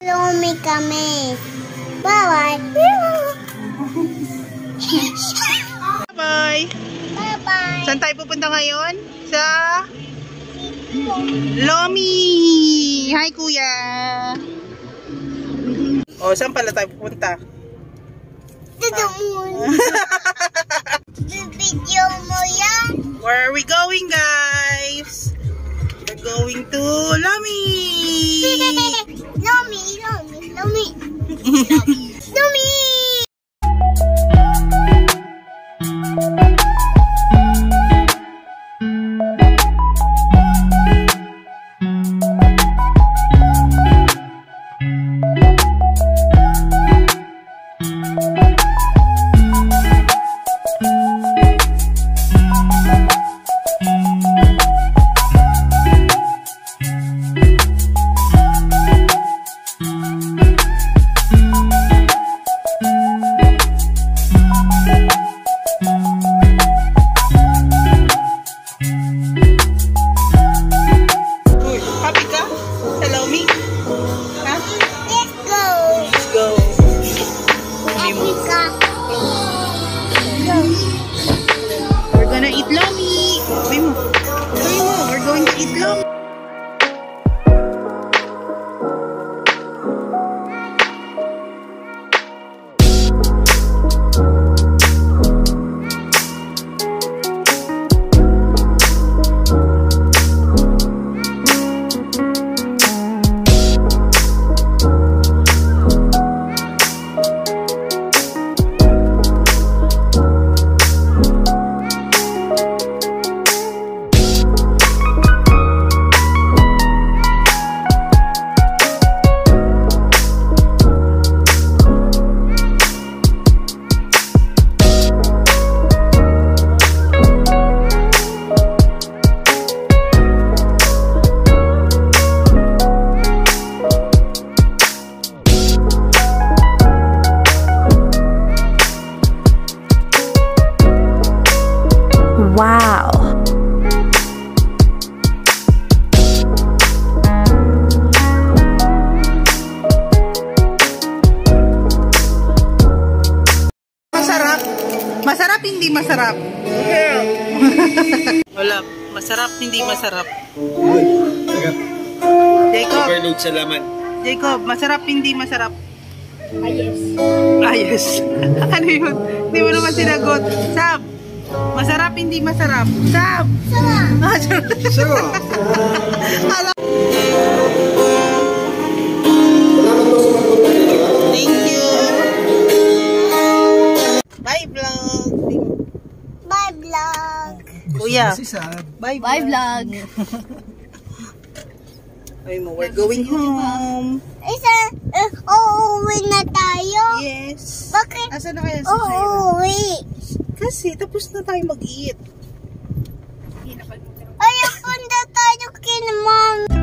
Lomi kami. Bye-bye. Bye-bye. Bye-bye. Saan tayo pupunta ngayon? Sa Lomi. Hi, kuya. O, saan pala tayo pupunta? To the moon. Video mo yan? Where are we going, guys? We're going to Lomi. Lomi, Lomi, Lomi. Lomi. We're gonna eat Lomi. Sabi mo, we're going to eat Lomi. Wow! Masarap? Masarap, hindi masarap? Wala. Masarap, hindi masarap. Jacob. Overload sa laman. Jacob, masarap, hindi masarap? Ayos. Ayos. Ano yun? Hindi mo naman sinagot. Sab! Masarap, hindi masarap. Sab! Sarap. Sarap. Thank you. Bye, vlog. Bye, vlog. Kuya. Bye, Bye, vlog! Ay mo, we're going home. Uuwi na tayo? Yes. Bakit? Asan na kaya si Zaira? Uuwi. Kasi tapos na tayo mag-eat. Ayaw punta tayo kina mom.